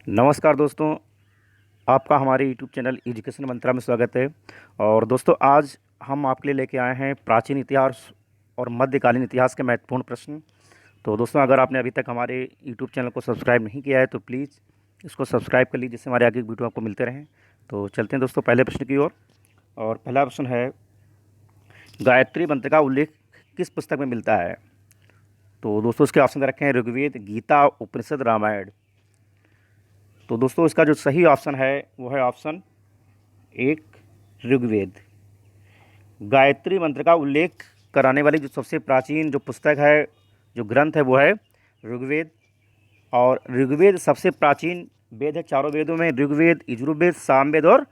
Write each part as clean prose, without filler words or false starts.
नमस्कार दोस्तों, आपका हमारे यूट्यूब चैनल एजुकेशन मंत्रा में स्वागत है। और दोस्तों, आज हम आपके लिए लेके आए हैं प्राचीन इतिहास और मध्यकालीन इतिहास के महत्वपूर्ण प्रश्न। तो दोस्तों, अगर आपने अभी तक हमारे यूट्यूब चैनल को सब्सक्राइब नहीं किया है तो प्लीज़ इसको सब्सक्राइब कर लीजिए, जिससे हमारे आगे की वीडियो आपको मिलते रहें। तो चलते हैं दोस्तों पहले प्रश्न की ओर। और पहला प्रश्न है, गायत्री मंत्र का उल्लेख किस पुस्तक में मिलता है? तो दोस्तों, इसके ऑप्शन दे रखे हैं ऋग्वेद, गीता, उपनिषद, रामायण। तो दोस्तों, इसका जो सही ऑप्शन है वो है ऑप्शन एक, ऋग्वेद। गायत्री मंत्र का उल्लेख कराने वाली जो सबसे प्राचीन जो पुस्तक है, जो ग्रंथ है, वो है ऋग्वेद। और ऋग्वेद सबसे प्राचीन वेद है चारों वेदों में। ऋग्वेद, यजुर्वेद, सामवेद और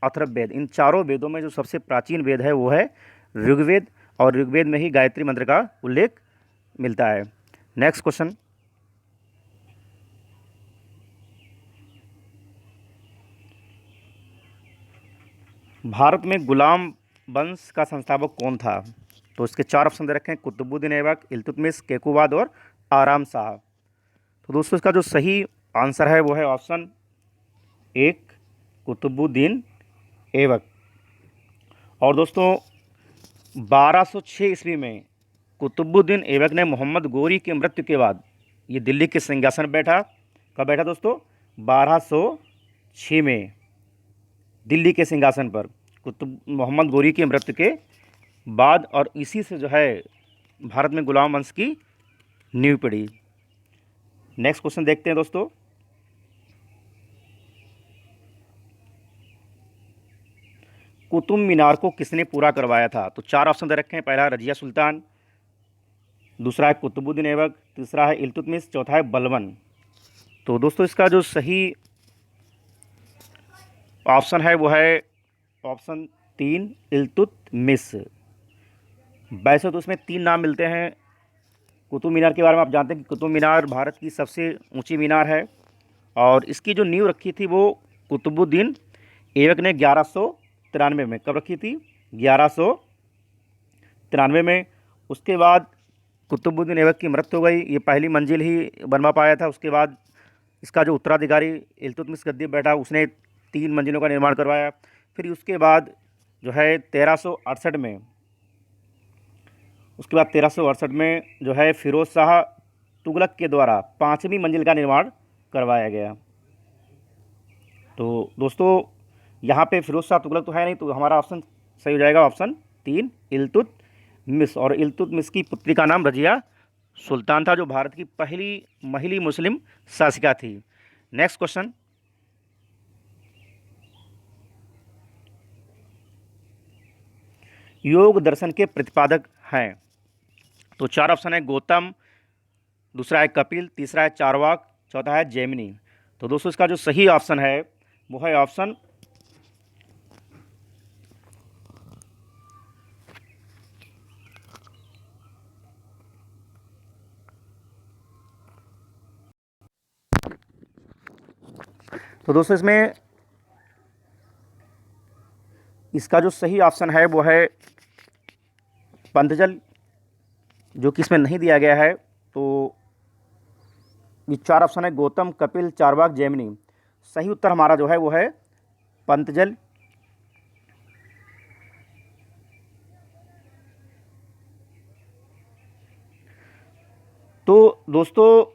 अथर्ववेद, इन चारों वेदों में जो सबसे प्राचीन वेद है वो है ऋग्वेद। और ऋग्वेद में ही गायत्री मंत्र का उल्लेख मिलता है। नेक्स्ट क्वेश्चन, भारत में गुलाम वंश का संस्थापक कौन था? तो इसके चार ऑप्शन दे रखे हैं, कुतुबुद्दीन ऐबक, इल्तुतमिश, केकुबाद और आराम शाह। तो दोस्तों, इसका जो सही आंसर है वो है ऑप्शन एक, कुतुबुद्दीन ऐबक। और दोस्तों, 1206 ईस्वी में कुतुबुद्दीन ऐबक ने मोहम्मद गोरी के मृत्यु के बाद ये दिल्ली के सिंहासन पर बैठा। कब बैठा दोस्तों? 1206 में दिल्ली के सिंहासन पर कुतुब मोहम्मद गोरी की मृत्यु के बाद। और इसी से जो है भारत में गुलाम वंश की नींव पड़ी। नेक्स्ट क्वेश्चन देखते हैं दोस्तों, कुतुब मीनार को किसने पूरा करवाया था? तो चार ऑप्शन दे रखे हैं। पहला है रजिया सुल्तान, दूसरा है कुतुबुद्दीन ऐबक, तीसरा है इल्तुतमिश, चौथा है बलबन। तो दोस्तों, इसका जो सही ऑप्शन है वो है ऑप्शन तीन, इल्तुतमिश। वैसे तो उसमें तीन नाम मिलते हैं। कुतुब मीनार के बारे में आप जानते हैं कि कुतुब मीनार भारत की सबसे ऊंची मीनार है। और इसकी जो नींव रखी थी वो कुतुबुद्दीन ऐबक ने 1193 में। कब रखी थी? 1193 में। उसके बाद कुतुबुद्दीन ऐबक की मृत्यु हो गई। ये पहली मंजिल ही बनवा पाया था। उसके बाद इसका जो उत्तराधिकारी इल्तुतमिश गद्दी बैठा, उसने 3 मंजिलों का निर्माण करवाया। फिर उसके बाद जो है 1368 में, उसके बाद 1368 में जो है फिरोज शाह तुगलक के द्वारा 5वीं मंजिल का निर्माण करवाया गया। तो दोस्तों, यहाँ पे फिरोज शाह तुगलक तो है नहीं, तो हमारा ऑप्शन सही हो जाएगा ऑप्शन तीन, इल्तुतमिश। और इल्तुतमिश की पुत्री का नाम रजिया सुल्तान था, जो भारत की पहली महिला मुस्लिम शासिका थी। नेक्स्ट क्वेश्चन, योग दर्शन के प्रतिपादक हैं? तो चार ऑप्शन है, गौतम, दूसरा है कपिल, तीसरा है चारवाक, चौथा है जैमिनी। तो दोस्तों, इसका जो सही ऑप्शन है वो है ऑप्शन तो दोस्तों, इसमें इसका जो सही ऑप्शन है वो है पंतजल, जो कि इसमें नहीं दिया गया है। तो ये चार ऑप्शन है, गौतम, कपिल, चारवाक, जैमिनी। सही उत्तर हमारा जो है वो है पंतजल। तो दोस्तों,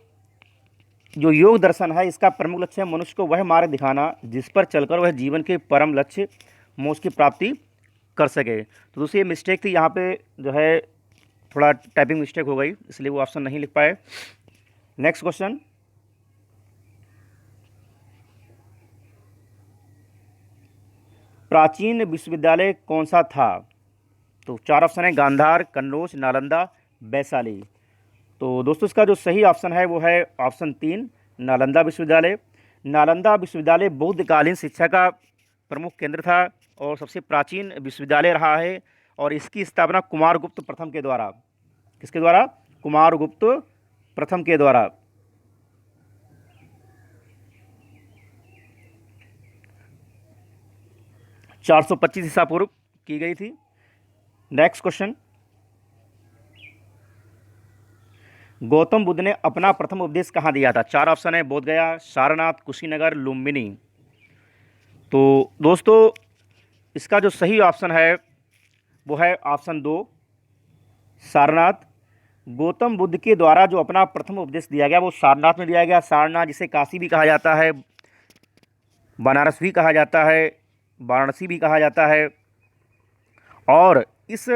जो योग दर्शन है, इसका प्रमुख लक्ष्य है मनुष्य को वह मार्ग दिखाना जिस पर चलकर वह जीवन के परम लक्ष्य मोक्ष की प्राप्ति कर सके। तो दोस्तों, ये मिस्टेक थी यहाँ पे, जो है थोड़ा टाइपिंग मिस्टेक हो गई, इसलिए वो ऑप्शन नहीं लिख पाए। नेक्स्ट क्वेश्चन, प्राचीन विश्वविद्यालय कौन सा था? तो चार ऑप्शन है, गांधार, कन्नौज, नालंदा, वैशाली। तो दोस्तों, इसका जो सही ऑप्शन है वो है ऑप्शन तीन, नालंदा विश्वविद्यालय। नालंदा विश्वविद्यालय बौद्धकालीन शिक्षा का प्रमुख केंद्र था और सबसे प्राचीन विश्वविद्यालय रहा है। और इसकी स्थापना कुमारगुप्त प्रथम के द्वारा, किसके द्वारा? कुमारगुप्त प्रथम के द्वारा 425 ईसा पूर्व की गई थी। नेक्स्ट क्वेश्चन, गौतम बुद्ध ने अपना प्रथम उपदेश कहाँ दिया था? चार ऑप्शन है, बोध गया, सारनाथ, कुशीनगर, लुम्बिनी। तो दोस्तों इसका जो सही ऑप्शन है वो है ऑप्शन 2, सारनाथ। गौतम बुद्ध के द्वारा जो अपना प्रथम उपदेश दिया गया वो सारनाथ में दिया गया। सारनाथ जिसे काशी भी कहा जाता है, बनारस भी कहा जाता है, वाराणसी भी कहा जाता है। और इस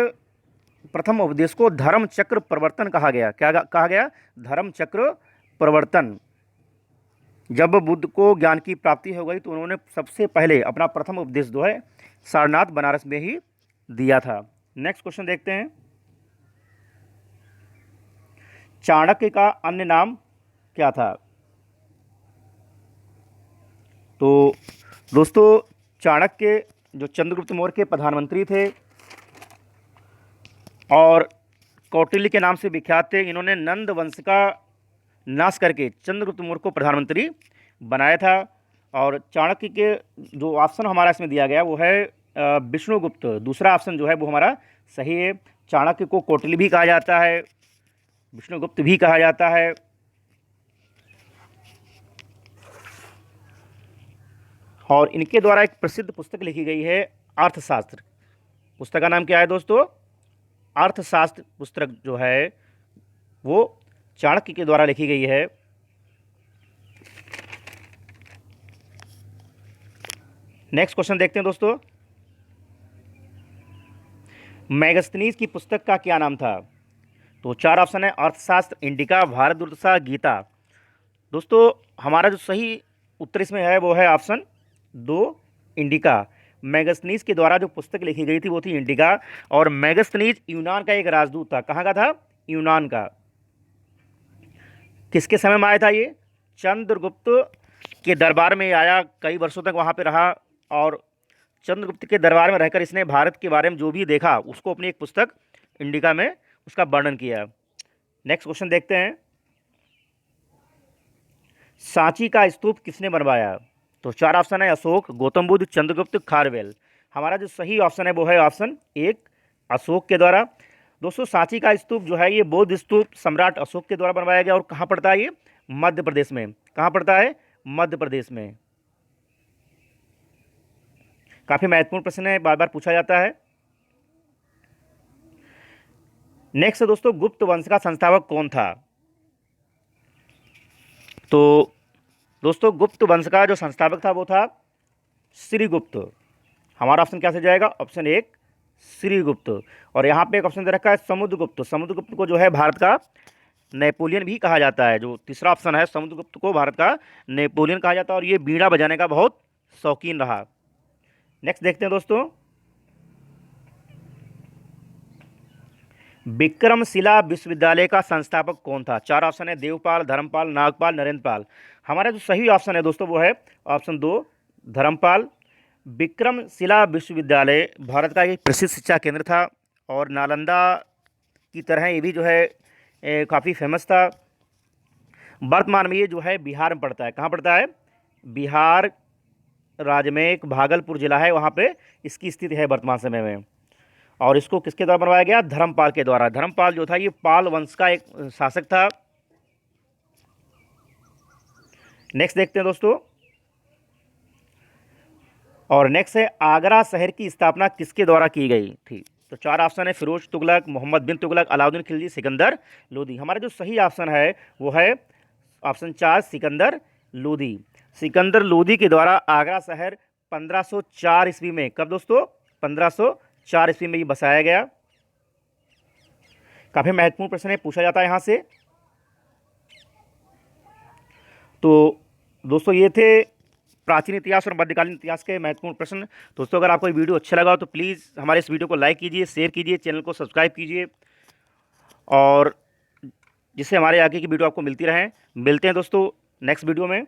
प्रथम उपदेश को धर्म चक्र प्रवर्तन कहा गया। क्या कहा गया? धर्म चक्र प्रवर्तन। जब बुद्ध को ज्ञान की प्राप्ति हो गई तो उन्होंने सबसे पहले अपना प्रथम उपदेश जो है सारनाथ बनारस में ही दिया था। नेक्स्ट क्वेश्चन देखते हैं। चाणक्य का अन्य नाम क्या था? तो दोस्तों चाणक्य जो चंद्रगुप्त मौर्य के प्रधानमंत्री थे और कौटिल्य के नाम से विख्यात थे, इन्होंने नंद वंश का नाश करके चंद्रगुप्त मौर्य को प्रधानमंत्री बनाया था। और चाणक्य के जो ऑप्शन हमारा इसमें दिया गया वो है विष्णुगुप्त। दूसरा ऑप्शन जो है वो हमारा सही है। चाणक्य को कौटिल्य भी कहा जाता है, विष्णुगुप्त भी कहा जाता है। और इनके द्वारा एक प्रसिद्ध पुस्तक लिखी गई है अर्थशास्त्र। पुस्तक का नाम क्या है दोस्तों? अर्थशास्त्र पुस्तक जो है वो चाणक्य के द्वारा लिखी गई है। नेक्स्ट क्वेश्चन देखते हैं दोस्तों। मैगस्थनीज की पुस्तक का क्या नाम था? तो चार ऑप्शन है, अर्थशास्त्र, इंडिका, भारत दुर्दशा, गीता। दोस्तों हमारा जो सही उत्तर इसमें है वो है ऑप्शन 2, इंडिका। मैगस्थनीज के द्वारा जो पुस्तक लिखी गई थी वो थी इंडिका। और मैगस्थनीज यूनान का एक राजदूत था। कहाँ का था? यूनान का। किसके समय में आया था ये? चंद्रगुप्त के दरबार में आया, कई वर्षों तक वहाँ पे रहा और चंद्रगुप्त के दरबार में रहकर इसने भारत के बारे में जो भी देखा उसको अपनी एक पुस्तक इंडिका में उसका वर्णन किया। नेक्स्ट क्वेश्चन देखते हैं। सांची का स्तूप किसने बनवाया? तो चार ऑप्शन है, अशोक, गौतम बुद्ध, चंद्रगुप्त, खारवेल। हमारा जो सही ऑप्शन है वो है ऑप्शन 1, अशोक के द्वारा। दोस्तों सांची का स्तूप जो है ये बौद्ध स्तूप सम्राट अशोक के द्वारा बनवाया गया। और कहाँ पड़ता है ये? मध्य प्रदेश में। कहाँ पड़ता है? मध्य प्रदेश में। काफी महत्वपूर्ण प्रश्न है, बार बार पूछा जाता है। नेक्स्ट दोस्तों, गुप्त वंश का संस्थापक कौन था? तो दोस्तों गुप्त वंश का जो संस्थापक था वो था श्रीगुप्त। हमारा ऑप्शन क्या से जाएगा? ऑप्शन 1, श्रीगुप्त। और यहाँ पे एक ऑप्शन दे रखा है समुद्रगुप्त। समुद्रगुप्त को जो है भारत का नेपोलियन भी कहा जाता है। जो तीसरा ऑप्शन है, समुद्रगुप्त को भारत का नेपोलियन कहा जाता है। और ये बीड़ा बजाने का बहुत शौकीन रहा। नेक्स्ट देखते हैं दोस्तों। विक्रमशिला विश्वविद्यालय का संस्थापक कौन था? चार ऑप्शन है, देवपाल, धर्मपाल, नागपाल, नरेंद्रपाल। हमारा जो सही ऑप्शन है दोस्तों वो है ऑप्शन 2, धर्मपाल। विक्रमशिला विश्वविद्यालय भारत का एक प्रसिद्ध शिक्षा केंद्र था और नालंदा की तरह ये भी जो है काफ़ी फेमस था। वर्तमान में ये जो है बिहार में पड़ता है। कहाँ पड़ता है? बिहार राज्य में एक भागलपुर जिला है, वहाँ पे इसकी स्थिति है वर्तमान समय में। और इसको किसके द्वारा बनवाया गया? धर्मपाल के द्वारा। धर्मपाल जो था ये पाल वंश का एक शासक था। नेक्स्ट देखते हैं दोस्तों। और नेक्स्ट है, आगरा शहर की स्थापना किसके द्वारा की गई थी? तो चार ऑप्शन है, फिरोज तुगलक, मोहम्मद बिन तुगलक, अलाउद्दीन खिलजी, सिकंदर लोदी। हमारा जो सही ऑप्शन है वो है ऑप्शन 4, सिकंदर लोदी। सिकंदर लोदी के द्वारा आगरा शहर 1504 ईस्वी में, कब दोस्तों? 1504 ईस्वी में ये बसाया गया। काफी महत्वपूर्ण प्रश्न है, पूछा जाता है यहां से। तो दोस्तों ये थे प्राचीन इतिहास और मध्यकालीन इतिहास के महत्वपूर्ण प्रश्न। दोस्तों अगर आपको ये वीडियो अच्छा लगा तो प्लीज़ हमारे इस वीडियो को लाइक कीजिए, शेयर कीजिए, चैनल को सब्सक्राइब कीजिए और जिससे हमारे आगे की वीडियो आपको मिलती रहें। मिलते हैं दोस्तों नेक्स्ट वीडियो में।